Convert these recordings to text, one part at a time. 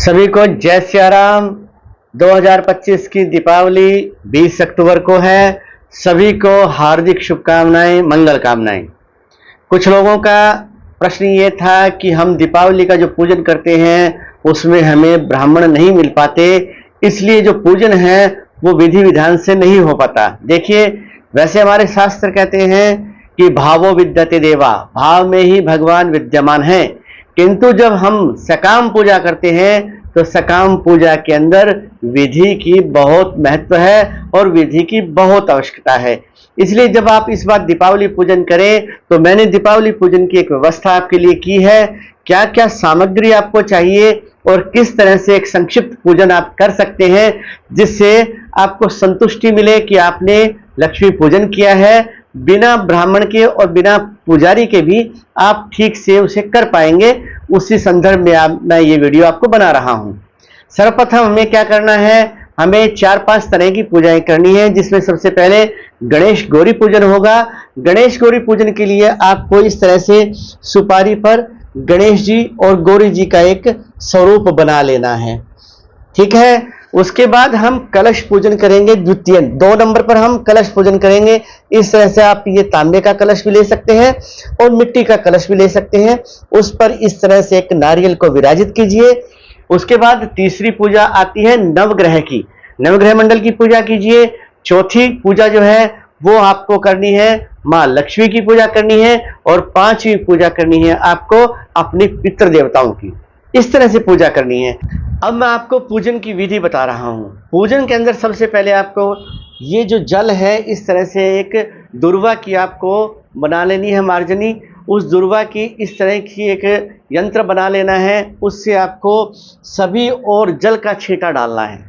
सभी को जय सिया राम। 2025 की दीपावली 20 अक्टूबर को है। सभी को हार्दिक शुभकामनाएं, मंगल कामनाएं। कुछ लोगों का प्रश्न ये था कि हम दीपावली का जो पूजन करते हैं उसमें हमें ब्राह्मण नहीं मिल पाते, इसलिए जो पूजन है वो विधि विधान से नहीं हो पाता। देखिए, वैसे हमारे शास्त्र कहते हैं कि भावो विद्यते देवा, भाव में ही भगवान विद्यमान है। किंतु जब हम सकाम पूजा करते हैं तो सकाम पूजा के अंदर विधि की बहुत महत्व है और विधि की बहुत आवश्यकता है। इसलिए जब आप इस बार दीपावली पूजन करें तो मैंने दीपावली पूजन की एक व्यवस्था आपके लिए की है। क्या क्या सामग्री आपको चाहिए और किस तरह से एक संक्षिप्त पूजन आप कर सकते हैं जिससे आपको संतुष्टि मिले कि आपने लक्ष्मी पूजन किया है। बिना ब्राह्मण के और बिना पुजारी के भी आप ठीक से उसे कर पाएंगे। उसी संदर्भ में मैं ये वीडियो आपको बना रहा हूं। सर्वप्रथम हमें क्या करना है, हमें 4-5 तरह की पूजाएं करनी है, जिसमें सबसे पहले गणेश गौरी पूजन होगा। गणेश गौरी पूजन के लिए आपको इस तरह से सुपारी पर गणेश जी और गौरी जी का एक स्वरूप बना लेना है, ठीक है। उसके बाद हम कलश पूजन करेंगे। द्वितीय 2 नंबर पर हम कलश पूजन करेंगे। इस तरह से आप ये तांबे का कलश भी ले सकते हैं और मिट्टी का कलश भी ले सकते हैं। उस पर इस तरह से एक नारियल को विराजित कीजिए। उसके बाद तीसरी पूजा आती है नवग्रह की, नवग्रह मंडल की पूजा कीजिए। चौथी पूजा जो है वो आपको करनी है माँ लक्ष्मी की पूजा करनी है और 5वीं पूजा करनी है आपको अपने पितृ देवताओं की। इस तरह से पूजा करनी है। अब मैं आपको पूजन की विधि बता रहा हूं। पूजन के अंदर सबसे पहले आपको ये जो जल है इस तरह से एक दुर्वा की आपको बना लेनी है मार्जनी। उस दुर्वा की इस तरह की एक यंत्र बना लेना है। उससे आपको सभी और जल का छींटा डालना है,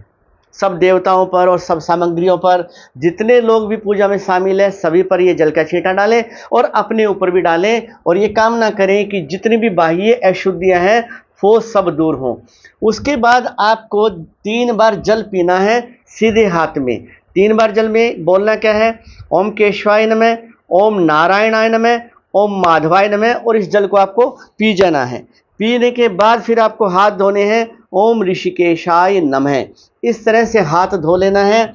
सब देवताओं पर और सब सामग्रियों पर। जितने लोग भी पूजा में शामिल है सभी पर ये जल का छींटा डालें और अपने ऊपर भी डालें और ये कामना करें कि जितनी भी बाह्य अशुद्धियां हैं वो सब दूर हों। उसके बाद आपको 3 बार जल पीना है सीधे हाथ में। 3 बार जल में बोलना क्या है, ओम केशवाय नमः, ओम नारायणाय नमः, ओम माधवाय नमः, और इस जल को आपको पी जाना है। पीने के बाद फिर आपको हाथ धोने हैं, ओम ऋषिकेशाय नमः। इस तरह से हाथ धो लेना है।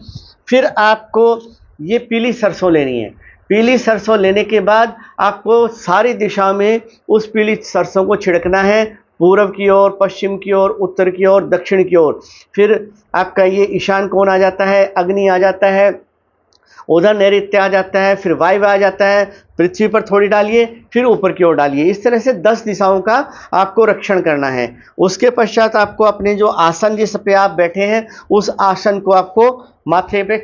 फिर आपको ये पीली सरसों लेनी है। पीली सरसों लेने के बाद आपको सारी दिशा में उस पीली सरसों को छिड़कना है, पूर्व की ओर, पश्चिम की ओर, उत्तर की ओर, दक्षिण की ओर। फिर आपका ये ईशान कोण आ जाता है, अग्नि आ जाता है, उधर नैऋत्य आ जाता है, फिर वायव्य आ जाता है। पृथ्वी पर थोड़ी डालिए, फिर ऊपर की ओर डालिए। इस तरह से 10 दिशाओं का आपको रक्षण करना है। उसके पश्चात आपको अपने जो आसन जिस पे आप बैठे हैं उस आसन को आपको माथे पे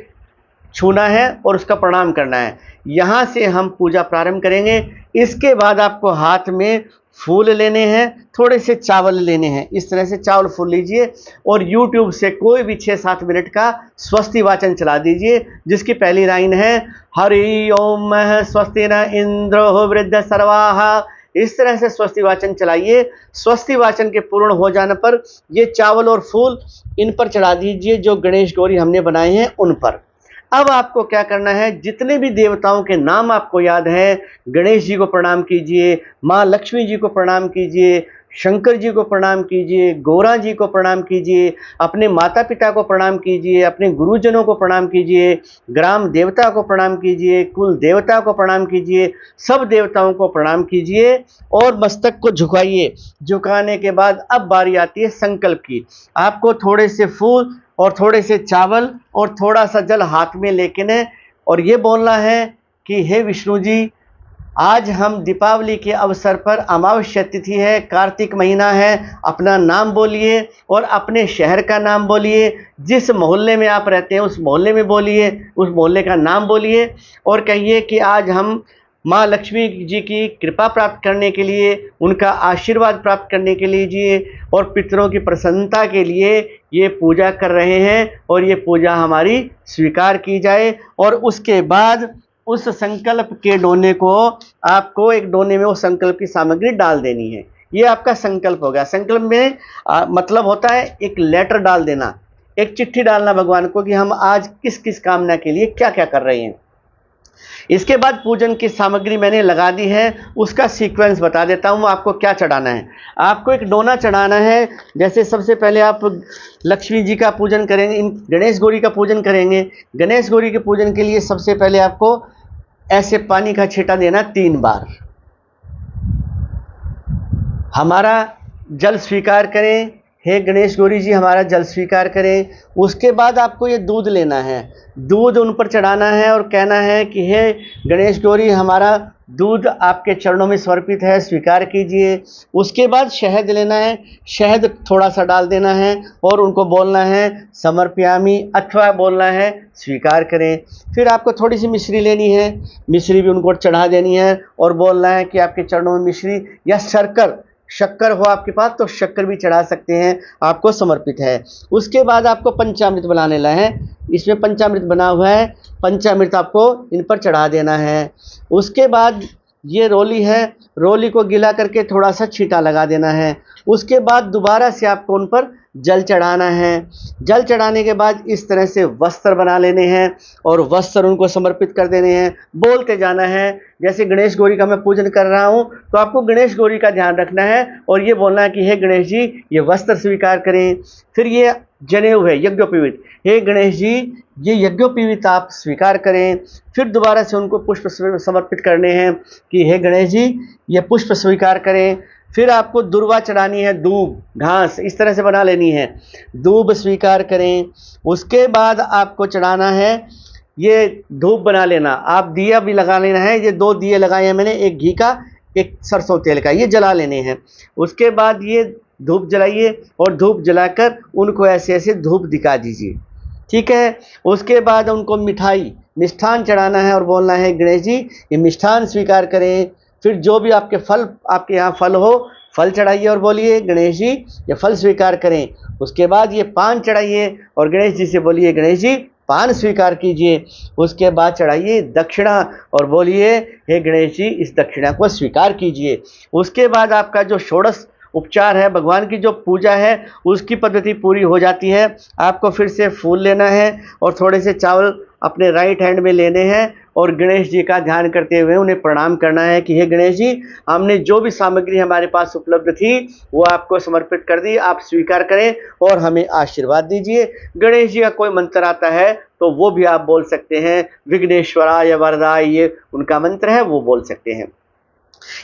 छूना है और उसका प्रणाम करना है। यहाँ से हम पूजा प्रारंभ करेंगे। इसके बाद आपको हाथ में फूल लेने हैं, थोड़े से चावल लेने हैं। इस तरह से चावल फूल लीजिए और YouTube से कोई भी 6-7 मिनट का स्वस्ति वाचन चला दीजिए, जिसकी पहली लाइन है हरि ओम स्वस्ति न इंद्रो वृद्ध सर्वाः। इस तरह से स्वस्ति वाचन चलाइए। स्वस्ति वाचन के पूर्ण हो जाने पर ये चावल और फूल इन पर चढ़ा दीजिए जो गणेश गौरी हमने बनाए हैं उन पर। अब आपको क्या करना है, जितने भी देवताओं के नाम आपको याद है, गणेश जी को प्रणाम कीजिए, माँ लक्ष्मी जी को प्रणाम कीजिए, शंकर जी को प्रणाम कीजिए, गौरा जी को प्रणाम कीजिए, अपने माता पिता को प्रणाम कीजिए, अपने गुरुजनों को प्रणाम कीजिए, ग्राम देवता को प्रणाम कीजिए, कुल देवता को प्रणाम कीजिए, सब देवताओं को प्रणाम कीजिए और मस्तक को झुकाइए। झुकाने के बाद अब बारी आती है संकल्प की। आपको थोड़े से फूल और थोड़े से चावल और थोड़ा सा जल हाथ में लेके ने और ये बोलना है कि हे विष्णु जी, आज हम दीपावली के अवसर पर, अमावस्या तिथि है, कार्तिक महीना है, अपना नाम बोलिए और अपने शहर का नाम बोलिए। जिस मोहल्ले में आप रहते हैं उस मोहल्ले में बोलिए, उस मोहल्ले का नाम बोलिए और कहिए कि आज हम माँ लक्ष्मी जी की कृपा प्राप्त करने के लिए, उनका आशीर्वाद प्राप्त करने के लिए और पितरों की प्रसन्नता के लिए ये पूजा कर रहे हैं और ये पूजा हमारी स्वीकार की जाए। और उसके बाद उस संकल्प के डोने को आपको एक डोने में वो संकल्प की सामग्री डाल देनी है। ये आपका संकल्प होगा। संकल्प में मतलब होता है एक लेटर डाल देना, एक चिट्ठी डालना भगवान को कि हम आज किस किस कामना के लिए क्या क्या कर रहे हैं। इसके बाद पूजन की सामग्री मैंने लगा दी है, उसका सीक्वेंस बता देता हूँ आपको क्या चढ़ाना है। आपको एक डोना चढ़ाना है। जैसे सबसे पहले आप लक्ष्मी जी का पूजन करेंगे, गणेश गौरी का पूजन करेंगे। गणेश गौरी के पूजन के लिए सबसे पहले आपको ऐसे पानी का छींटा देना 3 बार। हमारा जल स्वीकार करें, हे गणेश गौरी जी हमारा जल स्वीकार करें। उसके बाद आपको ये दूध लेना है, दूध उन पर चढ़ाना है और कहना है कि हे गणेश गौरी हमारा दूध आपके चरणों में समर्पित है, स्वीकार कीजिए। उसके बाद शहद लेना है, शहद थोड़ा सा डाल देना है और उनको बोलना है समर्पयामि, अथवा बोलना है स्वीकार करें। फिर आपको थोड़ी सी मिश्री लेनी है, मिश्री भी उनको चढ़ा देनी है और बोलना है कि आपके चरणों में मिश्री या शक्कर हो आपके पास तो शक्कर भी चढ़ा सकते हैं, आपको समर्पित है। उसके बाद आपको पंचामृत बना लेना है, इसमें पंचामृत बना हुआ है, पंचामृत आपको इन पर चढ़ा देना है। उसके बाद ये रोली है, रोली को गीला करके थोड़ा सा छींटा लगा देना है। उसके बाद दोबारा से आपको उन पर जल चढ़ाना है। जल चढ़ाने के बाद इस तरह से वस्त्र बना लेने हैं और वस्त्र उनको समर्पित कर देने हैं। बोलते जाना है, जैसे गणेश गौरी का मैं पूजन कर रहा हूँ तो आपको गणेश गौरी का ध्यान रखना है और ये बोलना है कि हे गणेश जी ये वस्त्र स्वीकार करें। फिर ये जनेऊ है यज्ञोपवीत, हे गणेश जी ये यज्ञोपवीत आप स्वीकार करें। फिर दोबारा से उनको पुष्प समर्पित करने हैं कि हे गणेश जी ये पुष्प स्वीकार करें। फिर आपको दुर्वा चढ़ानी है, दूब घास इस तरह से बना लेनी है, दूब स्वीकार करें। उसके बाद आपको चढ़ाना है ये धूप बना लेना, आप दिया भी लगा लेना है। ये 2 दिए लगाए हैं मैंने, एक घी का एक सरसों तेल का, ये जला लेने हैं। उसके बाद ये धूप जलाइए और धूप जलाकर उनको ऐसे ऐसे धूप दिखा दीजिए, ठीक है। उसके बाद उनको मिष्ठान चढ़ाना है और बोलना है गणेश जी ये मिष्ठान स्वीकार करें। फिर जो भी आपके फल, आपके यहाँ फल हो, फल चढ़ाइए और बोलिए गणेश जी ये फल स्वीकार करें। उसके बाद ये पान चढ़ाइए और गणेश जी से बोलिए गणेश जी पान स्वीकार कीजिए। उसके बाद चढ़ाइए दक्षिणा और बोलिए हे गणेश जी इस दक्षिणा को स्वीकार कीजिए। उसके बाद आपका जो षोडश उपचार है, भगवान की जो पूजा है उसकी पद्धति पूरी हो जाती है। आपको फिर से फूल लेना है और थोड़े से चावल अपने राइट हैंड में लेने हैं और गणेश जी का ध्यान करते हुए उन्हें प्रणाम करना है कि हे गणेश जी हमने जो भी सामग्री हमारे पास उपलब्ध थी वो आपको समर्पित कर दी, आप स्वीकार करें और हमें आशीर्वाद दीजिए। गणेश जी का कोई मंत्र आता है तो वो भी आप बोल सकते हैं, विघ्नेश्वराय वरदाय ये उनका मंत्र है, वो बोल सकते हैं।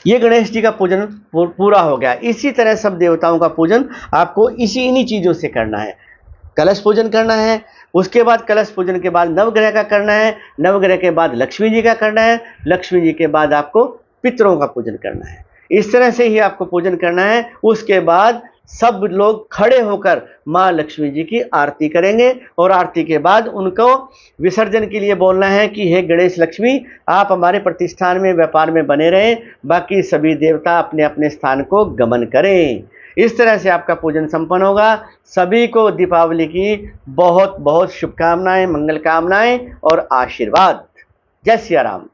ये गणेश जी का पूजन पूरा हो गया। इसी तरह सब देवताओं का पूजन आपको इन्हीं चीज़ों से करना है। कलश पूजन करना है, उसके बाद कलश पूजन के बाद नवग्रह का करना है, नवग्रह के बाद लक्ष्मी जी का करना है, लक्ष्मी जी के बाद आपको पितरों का पूजन करना है। इस तरह से ही आपको पूजन करना है। उसके बाद सब लोग खड़े होकर माँ लक्ष्मी जी की आरती करेंगे और आरती के बाद उनको विसर्जन के लिए बोलना है कि हे गणेश लक्ष्मी आप हमारे प्रतिष्ठान में व्यापार में बने रहें, बाकी सभी देवता अपने अपने स्थान को गमन करें। इस तरह से आपका पूजन संपन्न होगा। सभी को दीपावली की बहुत बहुत शुभकामनाएं, मंगल कामनाएं और आशीर्वाद। जय सिया राम।